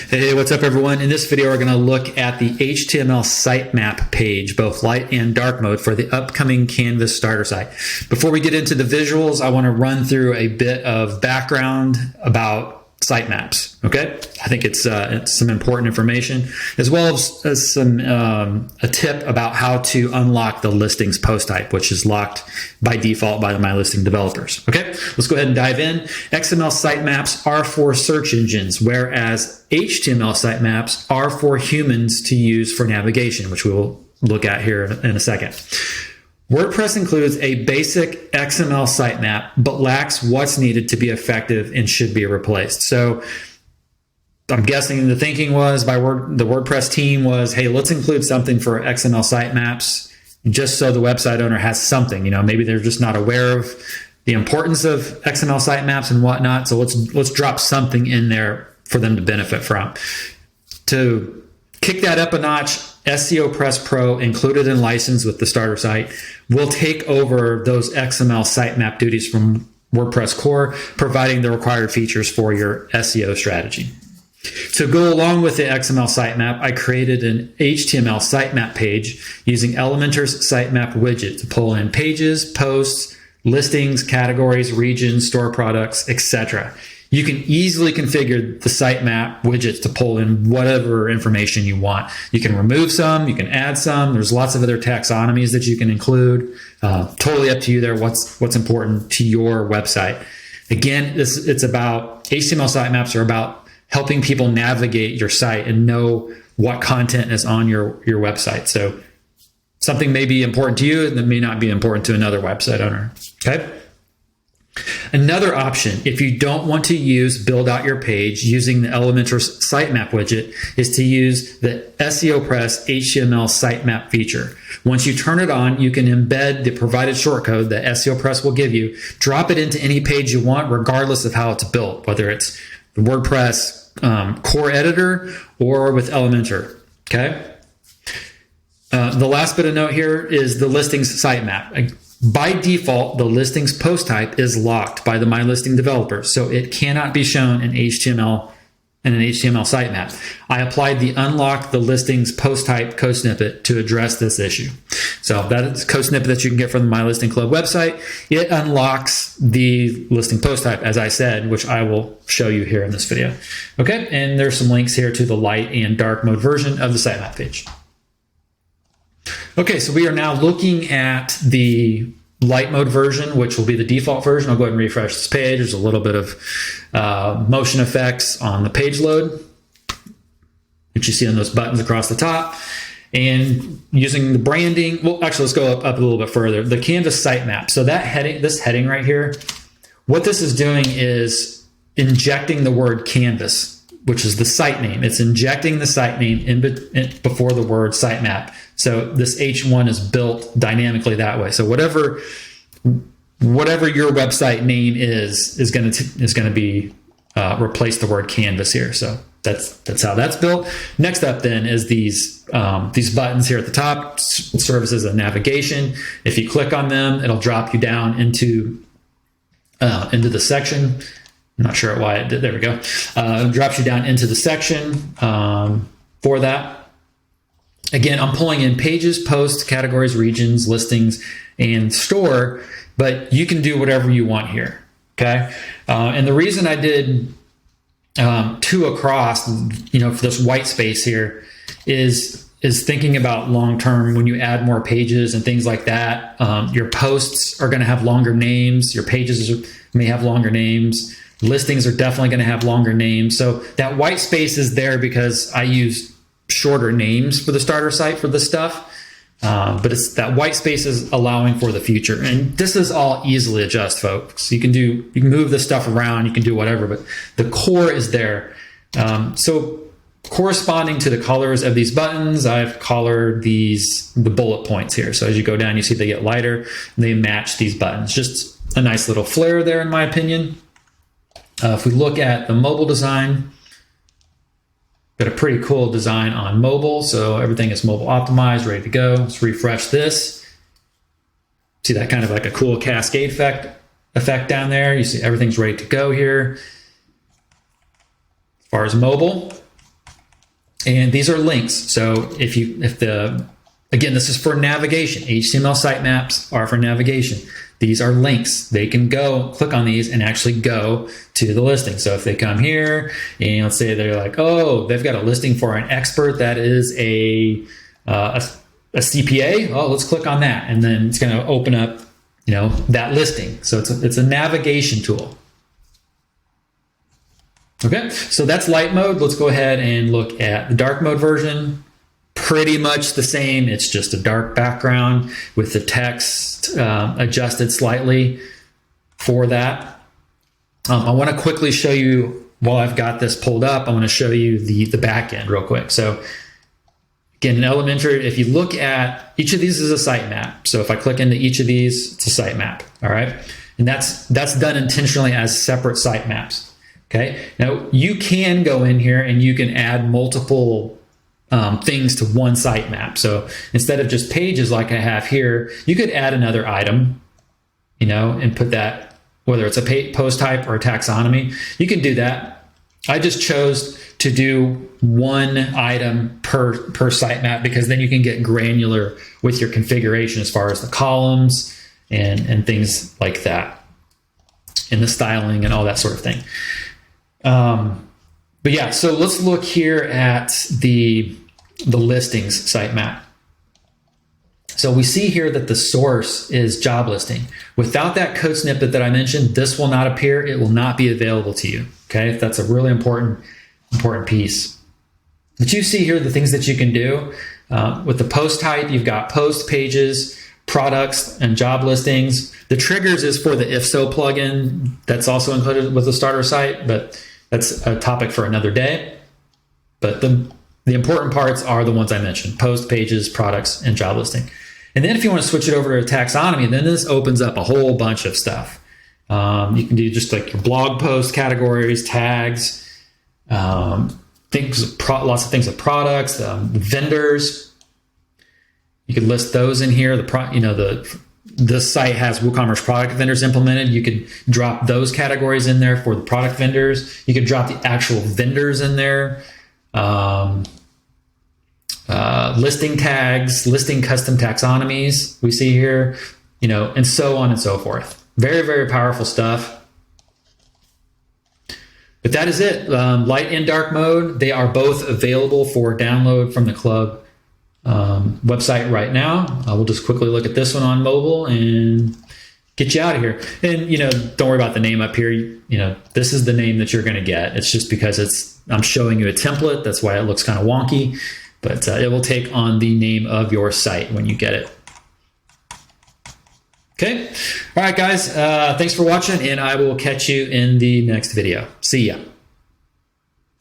Hey, what's up everyone? In this video, we're going to look at the HTML sitemap page, both light and dark mode for the upcoming Canvas starter site. Before we get into the visuals, I want to run through a bit of background about sitemaps. Okay, I think it's some important information, as well as some a tip about how to unlock the listings post type, which is locked by default by the MyListing developers. Okay, let's go ahead and dive in. XML sitemaps are for search engines, whereas HTML sitemaps are for humans to use for navigation, which we will look at here in a second. WordPress includes a basic XML sitemap, but lacks what's needed to be effective and should be replaced. So I'm guessing the thinking was by the WordPress team was, hey, let's include something for XML sitemaps just so the website owner has something. You know, maybe they're just not aware of the importance of XML sitemaps and whatnot. So let's drop something in there for them to benefit from. To kick that up a notch, SEO Press Pro, included in license with the starter site, will take over those XML sitemap duties from WordPress core, providing the required features for your SEO strategy. To go along with the XML sitemap, I created an HTML sitemap page using Elementor's sitemap widget to pull in pages, posts, listings, categories, regions, store products, etc. You can easily configure the sitemap widgets to pull in whatever information you want. You can remove some, you can add some. There's lots of other taxonomies that you can include. Totally up to you there what's important to your website. Again, it's about HTML sitemaps are about helping people navigate your site and know what content is on your website. So something may be important to you and that may not be important to another website owner. Okay. Another option, if you don't want to build out your page using the Elementor sitemap widget, is to use the SEO Press HTML sitemap feature. Once you turn it on, you can embed the provided shortcode that SEO Press will give you, drop it into any page you want, regardless of how it's built, whether it's the WordPress core editor or with Elementor. Okay. The last bit of note here is the listings sitemap. By default, the listings post type is locked by the MyListing developer, so it cannot be shown in HTML in an HTML sitemap. I applied the unlock the listings post type code snippet to address this issue. So that is a code snippet that you can get from the MyListing Club website. It unlocks the listing post type, as I said, which I will show you here in this video. Okay, and there's some links here to the light and dark mode version of the sitemap page. Okay, so we are now looking at the light mode version, which will be the default version. I'll go ahead and refresh this page. There's a little bit of motion effects on the page load, which you see on those buttons across the top. And using the branding, well, actually, let's go up a little bit further. The Canvas sitemap. So that heading, this heading right here, what this is doing is injecting the word Canvas, which is the site name. It's injecting the site name in before the word sitemap. So this H1 is built dynamically that way. So whatever your website name is going to be replace the word Canvas here. So that's how that's built. Next up then is these buttons here at the top, services and navigation. If you click on them, it'll drop you down into the section. I'm not sure why it did. There we go. It drops you down into the section for that. Again, I'm pulling in pages, posts, categories, regions, listings, and store, but you can do whatever you want here. Okay. And the reason I did two across, for this white space here is thinking about long-term when you add more pages and things like that. Your posts are going to have longer names. Your pages may have longer names. Listings are definitely going to have longer names. So that white space is there because I use shorter names for the starter site for this stuff. But it's that white space is allowing for the future. And this is all easily adjust, folks. You can move this stuff around, you can do whatever, but the core is there. So corresponding to the colors of these buttons, I've colored the bullet points here. So as you go down, you see they get lighter and they match these buttons. Just a nice little flair there, in my opinion. If we look at the mobile design, got a pretty cool design on mobile. So everything is mobile optimized, ready to go. Let's refresh this. See that kind of like a cool cascade effect down there. You see everything's ready to go here. As far as mobile, And these are links. So again, this is for navigation. HTML sitemaps are for navigation. These are links. They can go click on these and actually go to the listing. So if they come here and let's say they're like, oh, they've got a listing for an expert that is a CPA. Oh, let's click on that, and then it's going to open up, that listing. So it's a navigation tool. Okay, so that's light mode. Let's go ahead and look at the dark mode version. Pretty much the same. It's just a dark background with the text adjusted slightly for that. I want to quickly show you, while I've got this pulled up, I want to show you the back end real quick. So again, in Elementor, if you look at each of these is a sitemap. So if I click into each of these, it's a sitemap. All right, and that's done intentionally as separate sitemaps. Okay, now you can go in here and you can add multiple things to one sitemap. So instead of just pages like I have here, you could add another item, and put that, whether it's a post type or a taxonomy, you can do that. I just chose to do one item per sitemap because then you can get granular with your configuration as far as the columns and things like that, and the styling and all that sort of thing. But yeah, so let's look here at the listings sitemap. So we see here that the source is job listing. Without that code snippet that I mentioned, this will not appear. It will not be available to you. Okay, that's a really important piece. But you see here the things that you can do with the post type. You've got post, pages, products, and job listings. The triggers is for the if so plugin that's also included with the starter site, but that's a topic for another day. But the important parts are the ones I mentioned: post, pages, products, and job listing. And then if you want to switch it over to taxonomy, then this opens up a whole bunch of stuff. You can do just like your blog post categories, tags, lots of things with products, vendors. You could list those in here. This site has WooCommerce product vendors implemented. You could drop those categories in there for the product vendors. You could drop the actual vendors in there. Listing tags, listing custom taxonomies we see here, and so on and so forth. Very, very powerful stuff. But that is it. Light and dark mode, they are both available for download from the club website right now. We'll just quickly look at this one on mobile and get you out of here. And don't worry about the name up here. This is the name that you're going to get. It's just because I'm showing you a template. That's why it looks kind of wonky, but it will take on the name of your site when you get it. Okay. All right, guys. Thanks for watching, and I will catch you in the next video. See ya.